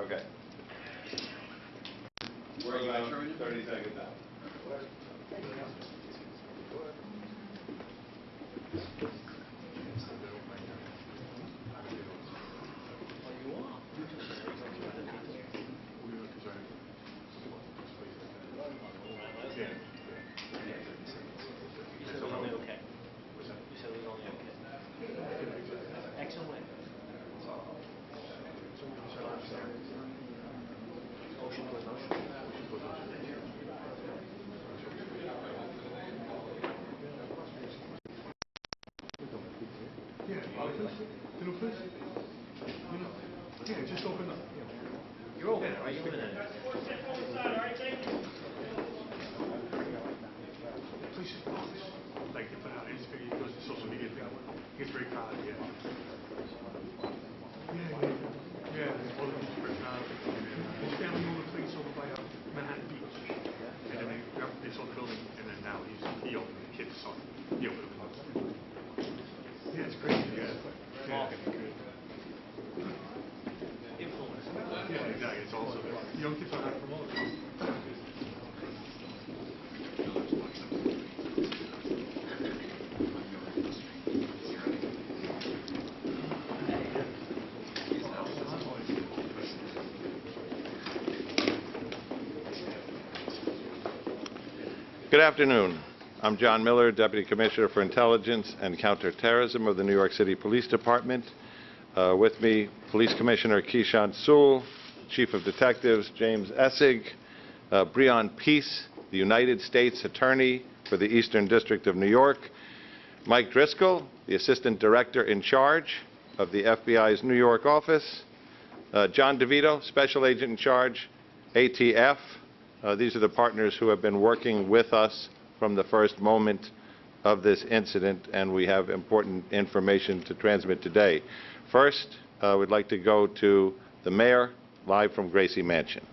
Okay. We're about 30 seconds out. Yeah, just open up. You're open, right? You're open. Please, thank you for that. He goes to social media thing. He gets very proud, yeah. Yeah. All the people are very proud. His family owned a place over by Manhattan Beach. And then they sold the building, and then now he owned the kids' son. He opened the building. Yeah, it's crazy, yeah. Yeah, exactly. It's also young kids are not promoted. Good afternoon. I'm John Miller, Deputy Commissioner for Intelligence and Counterterrorism of the New York City Police Department. With me, Police Commissioner Keyshawn Sewell, Chief of Detectives James Essig, Breon Peace, the United States Attorney for the Eastern District of New York, Mike Driscoll, the Assistant Director in charge of the FBI's New York office, John DeVito, Special Agent in charge, ATF. These are the partners who have been working with us from the first moment of this incident, and we have important information to transmit today. First, we'd like to go to the mayor, live from Gracie Mansion.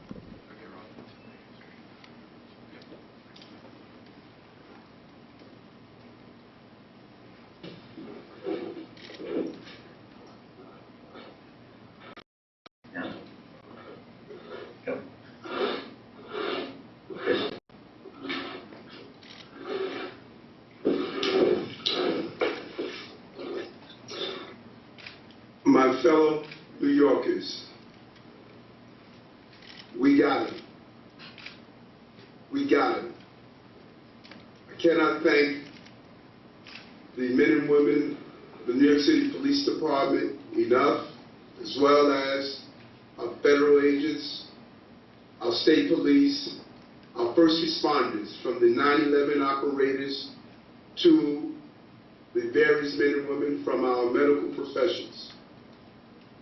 My fellow New Yorkers, we got him. We got him. I cannot thank the men and women of the New York City Police Department enough, as well as our federal agents, our state police, our first responders, from the 9/11 operators to the various men and women from our medical professions.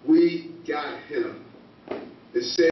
We got him. It said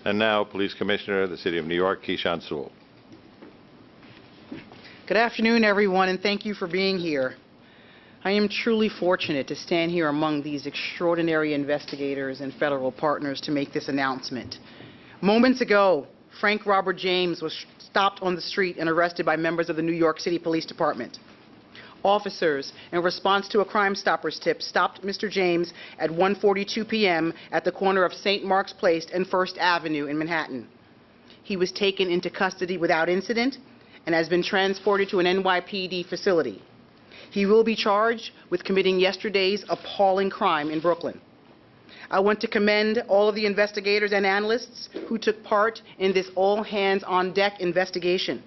And now, Police Commissioner of the City of New York, Keyshawn Sewell. Good afternoon, everyone, and thank you for being here. I am truly fortunate to stand here among these extraordinary investigators and federal partners to make this announcement. Moments ago, Frank Robert James was stopped on the street and arrested by members of the New York City Police Department. Officers, in response to a Crime Stoppers tip, stopped Mr. James at 1:42 p.m. at the corner of St. Mark's Place and First Avenue in Manhattan. He was taken into custody without incident and has been transported to an NYPD facility. He will be charged with committing yesterday's appalling crime in Brooklyn. I want to commend all of the investigators and analysts who took part in this all-hands-on-deck investigation.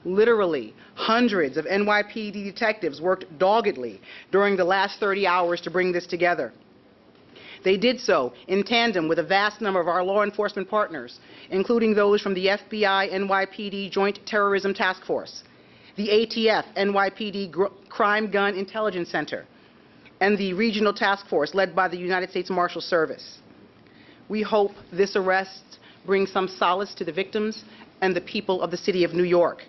Literally, hundreds of NYPD detectives worked doggedly during the last 30 hours to bring this together. They did so in tandem with a vast number of our law enforcement partners, including those from the FBI NYPD Joint Terrorism Task Force, the ATF, NYPD Crime Gun Intelligence Center, and the Regional Task Force led by the United States Marshal Service. We hope this arrest brings some solace to the victims and the people of the city of New York.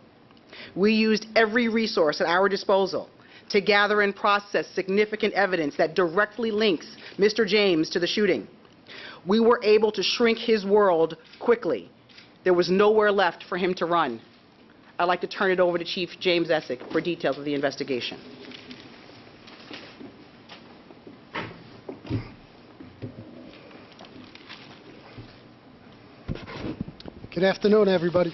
We used every resource at our disposal to gather and process significant evidence that directly links Mr. James to the shooting. We were able to shrink his world quickly. There was nowhere left for him to run. I'd like to turn it over to Chief James Essick for details of the investigation. Good afternoon, everybody.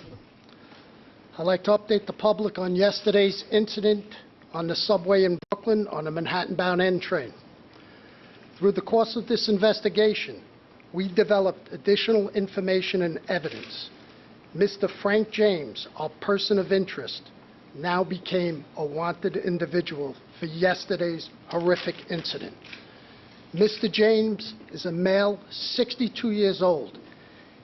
I'd like to update the public on yesterday's incident on the subway in Brooklyn on the Manhattan-bound N train. Through the course of this investigation, we developed additional information and evidence. Mr. Frank James, our person of interest, now became a wanted individual for yesterday's horrific incident. Mr. James is a male, 62 years old.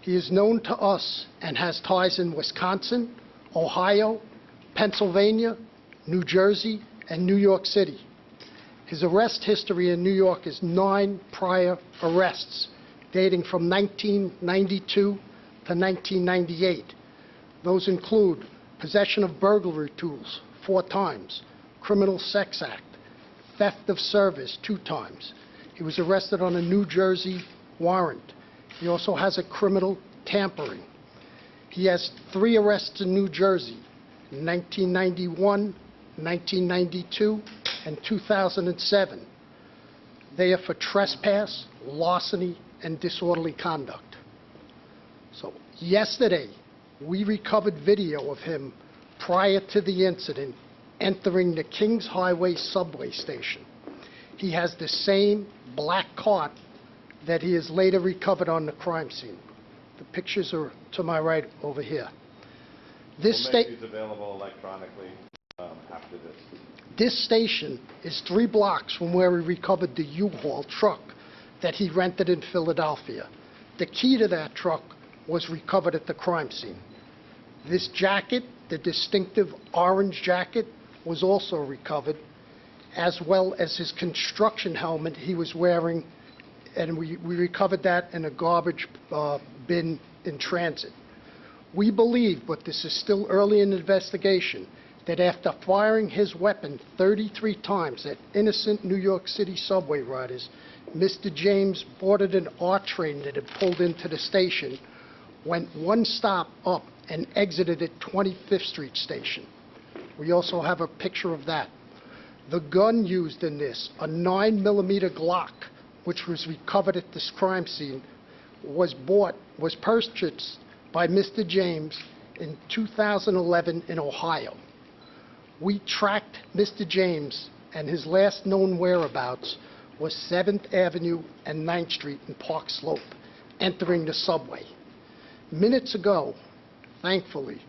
He is known to us and has ties in Wisconsin, Ohio, Pennsylvania, New Jersey, and New York City. His arrest history in New York is 9 prior arrests, dating from 1992 to 1998. Those include possession of burglary tools 4 times, criminal sex act, theft of service 2 times. He was arrested on a New Jersey warrant. He also has a criminal tampering. He has 3 arrests in New Jersey, in 1991, 1992, and 2007. They are for trespass, larceny, and disorderly conduct. So yesterday, we recovered video of him prior to the incident entering the Kings Highway subway station. He has the same black cart that he has later recovered on the crime scene. The pictures are to my right over here. We'll make these available electronically after this. This station is 3 blocks from where we recovered the U-Haul truck that he rented in Philadelphia. The key to that truck was recovered at the crime scene. This jacket, the distinctive orange jacket, was also recovered, as well as his construction helmet he was wearing, and we recovered that in a garbage bin in transit. We believe, but this is still early in the investigation, that after firing his weapon 33 times at innocent New York City subway riders, Mr. James boarded an R train that had pulled into the station, went 1 stop up, and exited at 25th Street Station. We also have a picture of that. The gun used in this, a 9mm Glock, which was recovered at this crime scene, was purchased by Mr. James in 2011 in Ohio. We tracked Mr. James, and his last known whereabouts was 7th Avenue and 9th Street in Park Slope, entering the subway. Minutes ago, thankfully,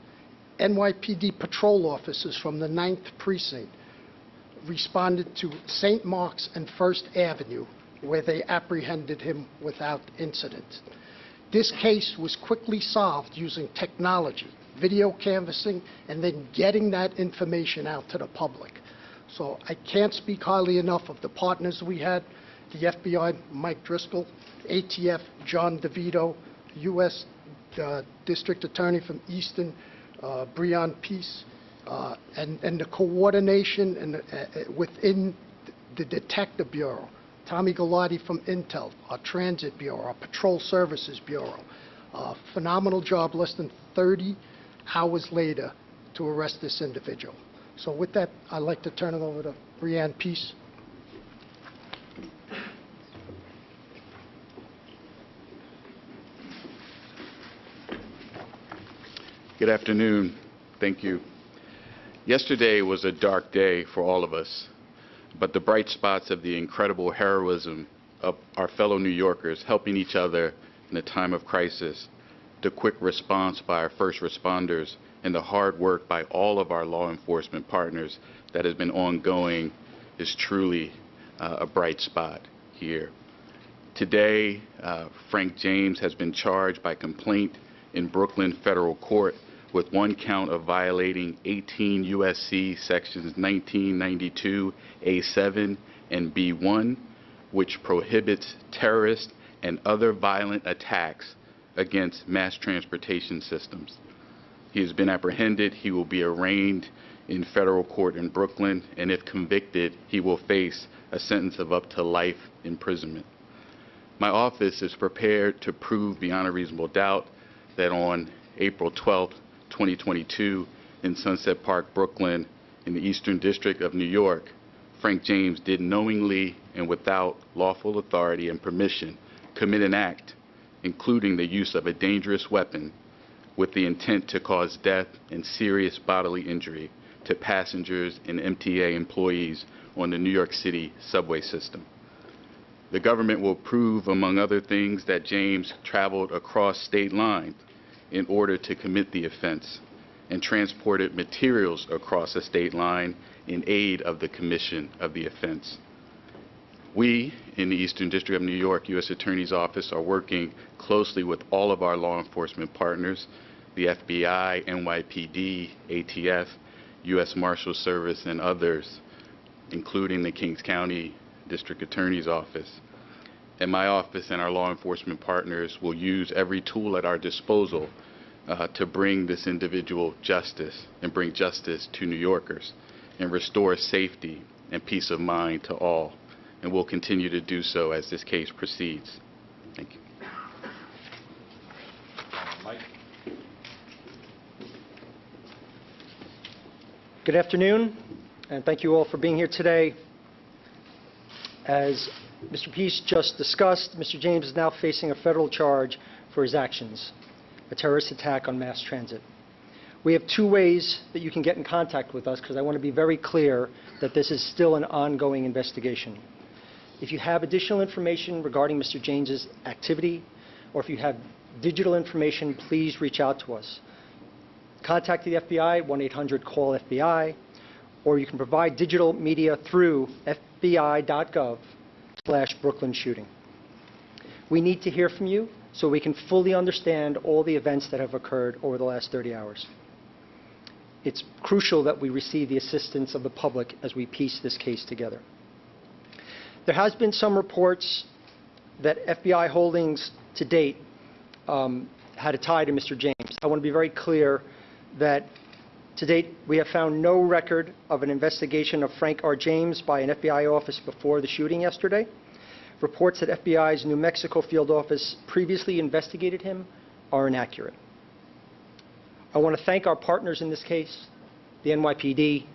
NYPD patrol officers from the 9th Precinct responded to St. Mark's and 1st Avenue, where they apprehended him without incident. This case was quickly solved using technology, video canvassing, and then getting that information out to the public. So I can't speak highly enough of the partners we had, the FBI, Mike Driscoll, ATF, John DeVito, U.S. District Attorney from Easton, Breon Peace, and the coordination and within the Detective Bureau, Tommy Gallardi from Intel, our Transit Bureau, our Patrol Services Bureau. Phenomenal job less than 30 hours later to arrest this individual. So with that, I'd like to turn it over to Breon Peace. Good afternoon. Thank you. Yesterday was a dark day for all of us, but the bright spots of the incredible heroism of our fellow New Yorkers helping each other in a time of crisis, the quick response by our first responders, and the hard work by all of our law enforcement partners that has been ongoing is truly a bright spot here. Today, Frank James has been charged by complaint in Brooklyn Federal Court with one count of violating 18 U.S.C. sections 1992A7 and B1, which prohibits terrorist and other violent attacks against mass transportation systems. He has been apprehended. He will be arraigned in federal court in Brooklyn, and if convicted, he will face a sentence of up to life imprisonment. My office is prepared to prove beyond a reasonable doubt that on April 12, 2022, in Sunset Park, Brooklyn, in the Eastern District of New York, Frank James did knowingly and without lawful authority and permission commit an act, including the use of a dangerous weapon, with the intent to cause death and serious bodily injury to passengers and MTA employees on the New York City subway system. The government will prove, among other things, that James traveled across state lines in order to commit the offense and transported materials across a state line in aid of the commission of the offense. We, in the Eastern District of New York U.S. Attorney's Office, are working closely with all of our law enforcement partners, the FBI, NYPD, ATF, U.S. Marshal Service, and others, including the Kings County District Attorney's Office. And my office and our law enforcement partners will use every tool at our disposal to bring this individual justice and bring justice to New Yorkers and restore safety and peace of mind to all. And we'll continue to do so as this case proceeds. Thank you. Mike? Good afternoon, and thank you all for being here today. As Mr. Peace just discussed, Mr. James is now facing a federal charge for his actions, a terrorist attack on mass transit. We have two ways that you can get in contact with us, because I want to be very clear that this is still an ongoing investigation. If you have additional information regarding Mr. James's activity, or if you have digital information, please reach out to us. Contact the FBI, 1-800-CALL-FBI, or you can provide digital media through fbi.gov/Brooklyn shooting. We need to hear from you so we can fully understand all the events that have occurred over the last 30 hours. It's crucial that we receive the assistance of the public as we piece this case together. There has been some reports that FBI holdings to date had a tie to Mr. James. I want to be very clear that to date we have found no record of an investigation of Frank R. James by an FBI office before the shooting yesterday. Reports that FBI's New Mexico field office previously investigated him are inaccurate. I want to thank our partners in this case, the NYPD,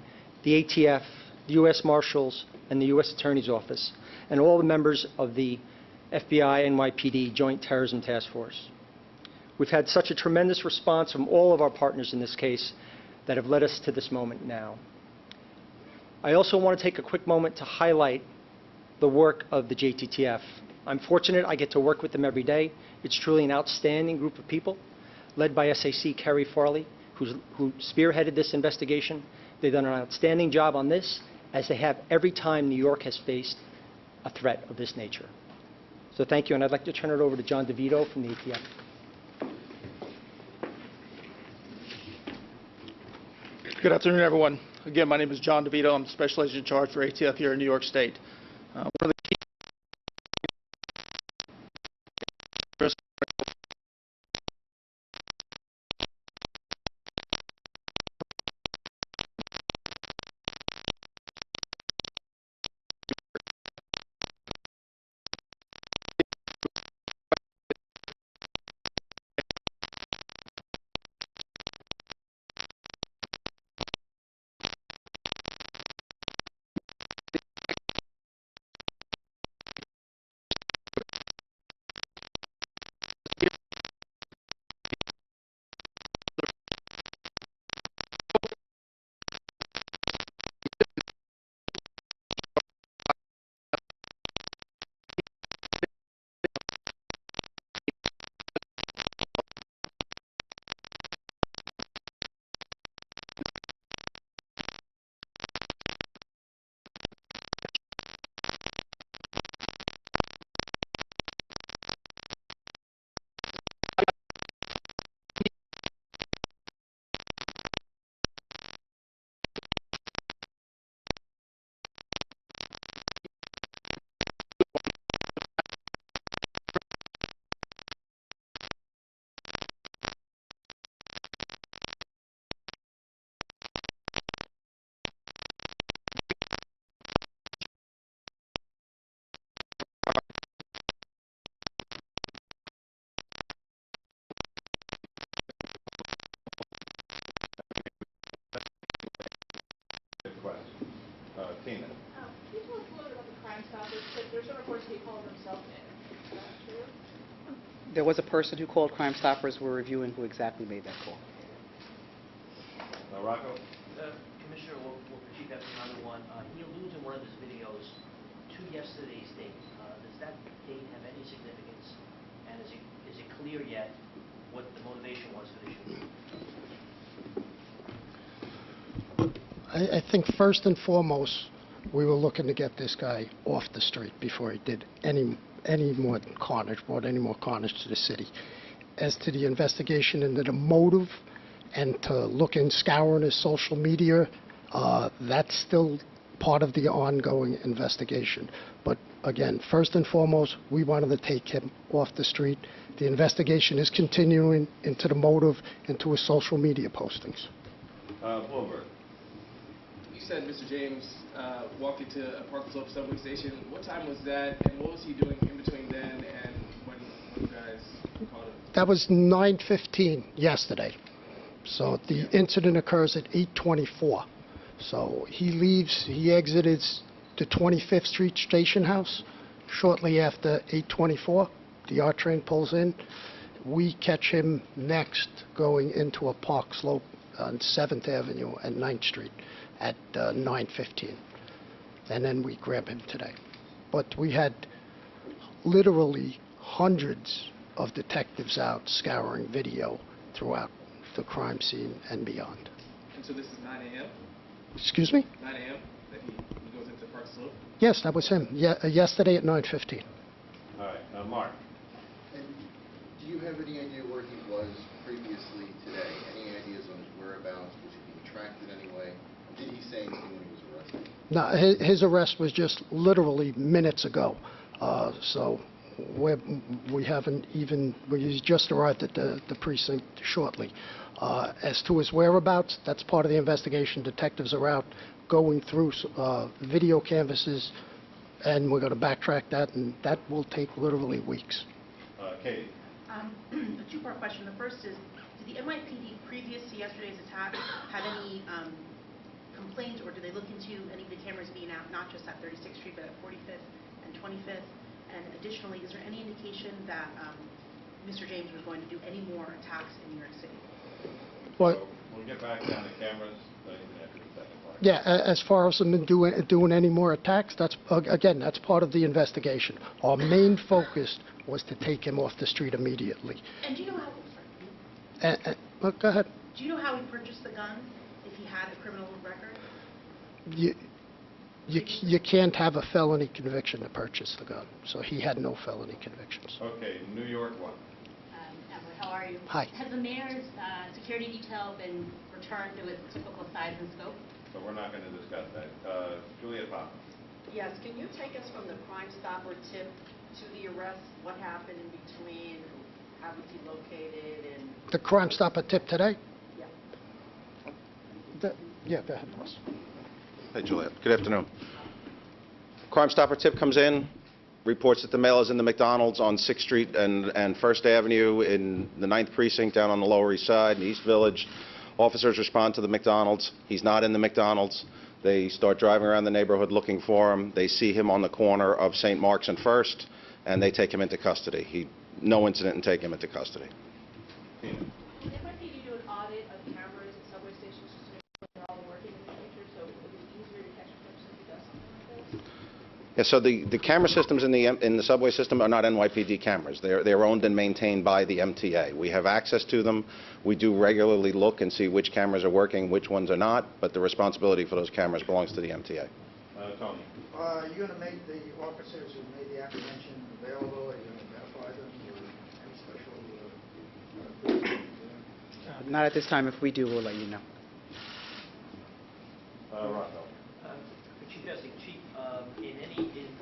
the ATF, the U.S. Marshals, and the U.S. Attorney's Office, and all the members of the FBI NYPD Joint Terrorism Task Force. We've had such a tremendous response from all of our partners in this case that have led us to this moment now. I also want to take a quick moment to highlight the work of the JTTF. I'm fortunate I get to work with them every day. It's truly an outstanding group of people, led by SAC Kerry Farley, who spearheaded this investigation. They've done an outstanding job on this, as they have every time New York has faced a threat of this nature. So thank you, and I'd like to turn it over to John DeVito from the ATF. Good afternoon, everyone. Again, my name is John DeVito. I'm the Special Agent in charge for ATF here in New York State. One of the key Tina. Can you tell us a little bit about the Crime Stoppers? There's some reports he called himself in. Is that true? There was a person who called Crime Stoppers. We're reviewing who exactly made that call. Rocco? Commissioner, we'll repeat that for another one. He alludes in one of his videos to yesterday's date. Does that date have any significance? And is it clear yet what the motivation was for the shooting? I think first and foremost, we were looking to get this guy off the street before he did any more carnage, brought any more carnage to the city. As to the investigation into the motive and to look and scouring his social media, that's still part of the ongoing investigation. But again, first and foremost, we wanted to take him off the street. The investigation is continuing into the motive, into his social media postings. Bloomberg. You said Mr. James walked into a Park Slope subway station. What time was that, and what was he doing in between then and when you guys called him? That was 9:15 yesterday. So the incident occurs at 8:24. So he leaves, he exited the 25th Street Station House shortly after 8:24. The R train pulls in. We catch him next going into a Park Slope on 7th Avenue and 9th Street at 9:15. And then we grab him today. But we had literally hundreds of detectives out scouring video throughout the crime scene and beyond. And so this is 9 a.m.? Excuse me? 9 a.m. that he goes into Park Slope? Yes, that was him. Yesterday at 9:15. All right, Mark. And do you have any idea where he was previously today? Any ideas on his whereabouts? Was he being tracked in any way? Did he say anything when he was arrested? No, his arrest was just literally minutes ago. So we haven't even, he's just arrived at the precinct shortly. As to his whereabouts, that's part of the investigation. Detectives are out going through video canvases, and we're going to backtrack that, and that will take literally weeks. Katie. A two-part question. The first is, did the NYPD previous to yesterday's attack have any complaints, or did they look into any of the cameras being out, not just at 36th Street, but at 45th and 25th? And additionally, is there any indication that Mr. James was going to do any more attacks in New York City? What? So we'll get back down to cameras after the second part. Yeah, as far as them doing any more attacks, that's, again, that's part of the investigation. Our main focus was to take him off the street immediately. And do you know how? Look, go ahead. Do you know how he purchased the gun? If he had a criminal record? You can't have a felony conviction to purchase the gun, so he had no felony convictions. Okay, New York one. Emily, how are you? Hi. Has the mayor's security detail been returned to its typical size and scope? So we're not going to discuss that. Juliet Papa. Yes, can you take us from the Crime Stopper tip to the arrest? What happened in between? How was he located? And The Crime Stopper tip today? yeah. Yeah, go ahead, boss. Hey, Juliet. Good afternoon. Crime Stopper tip comes in, reports that the male is in the McDonald's on 6th Street and 1st Avenue in the 9th Precinct down on the Lower East Side in East Village. Officers respond to the McDonald's. He's not in the McDonald's. They start driving around the neighborhood looking for him. They see him on the corner of St. Mark's and 1st, and they take him into custody. No incident and take him into custody. Did NYPD do an audit of cameras at subway stations just to make sure they're all working in the future, so it would be easier to catch a person who does something like this? Yeah, so the camera systems in the subway system are not NYPD cameras. They're owned and maintained by the MTA. We have access to them. We do regularly look and see which cameras are working, which ones are not, but the responsibility for those cameras belongs to the MTA. Tony. Are you going to make the officers who made the apprehension available? Are you going to identify them or any special? Not at this time. If we do, we'll let you know. Rocco. Chief Justice, Chief, in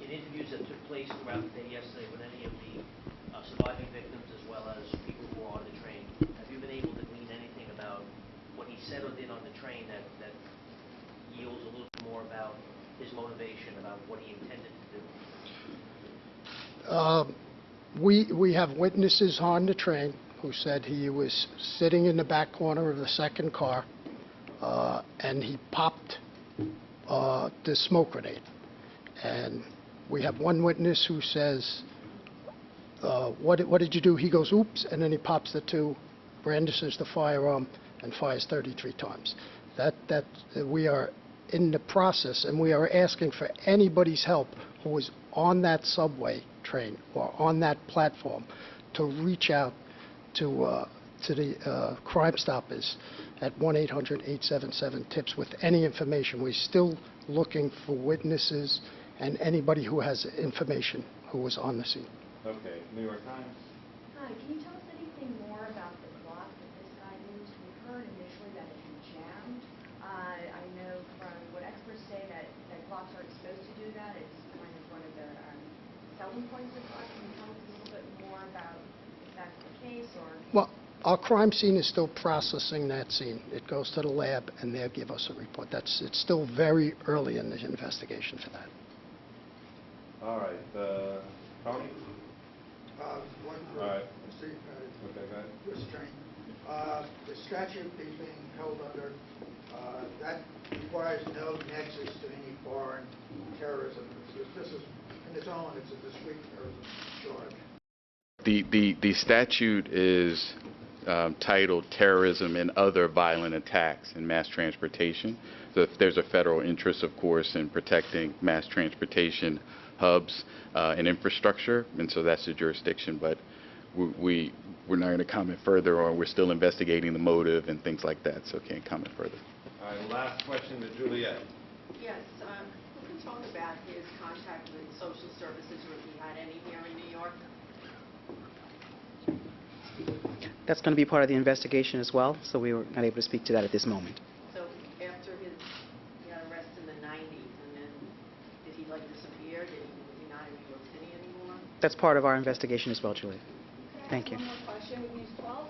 interviews that took place throughout the day yesterday with any of the surviving victims as well as people who were on the train, have you been able to glean anything about what he said or did on the train that yields a little bit more about his motivation, about what he intended to do? We have witnesses on the train who said he was sitting in the back corner of the second car, and he popped the smoke grenade. And we have one witness who says, what did you do? He goes, oops, and then he pops the two, brandishes the firearm, and fires 33 times. That we are in the process, and we are asking for anybody's help who is on that subway train or on that platform to reach out to the Crime Stoppers at 1-800-877-TIPS with any information. We're still looking for witnesses and anybody who has information who was on the scene. Okay, New York Times. Hi, can you tell us anything more about the clock that this guy used? We heard initially that it had jammed. I know from what experts say that clocks aren't supposed to do that. It's kind of one of the selling points of clocks. Can you tell us a little bit more about if that's the case or? Well, our crime scene is still processing that scene. It goes to the lab, and they'll give us a report. It's still very early in the investigation for that. All right, Tony? One for All right. Steve, Okay, go ahead. this train. The statute he's being held under, that requires no nexus to any foreign terrorism. This is, in its own, it's a discrete terrorism charge. The statute is titled Terrorism and Other Violent Attacks in Mass Transportation. So if there's a federal interest, of course, in protecting mass transportation hubs and infrastructure, and so that's the jurisdiction. But we're not going to comment further on. We're still investigating the motive and things like that, so can't comment further. All right, last question to Juliet. Yes, who can talk about his contact with social services, or if he had any here in New York? That's going to be part of the investigation as well, so we were not able to speak to that at this moment. So after he got arrested in the 90s, and then did he disappear? Was he not in New York City anymore? That's part of our investigation as well, Julie. Thank you. One more question with News 12.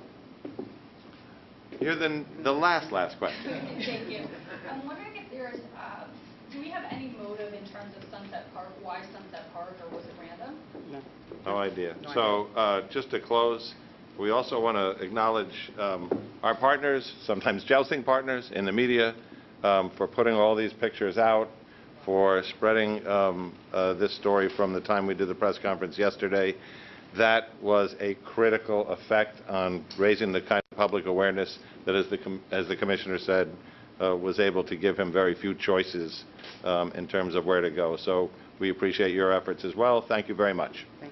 You're the last question. Thank you. I'm wondering if there's, do we have any motive in terms of Sunset Park? Why Sunset Park, or was it random? No. No idea. So just to close, we also want to acknowledge our partners, sometimes jousting partners in the media, for putting all these pictures out, for spreading this story from the time we did the press conference yesterday. That was a critical effect on raising the kind of public awareness that, as the Commissioner said, was able to give him very few choices in terms of where to go. So we appreciate your efforts as well. Thank you very much. Thank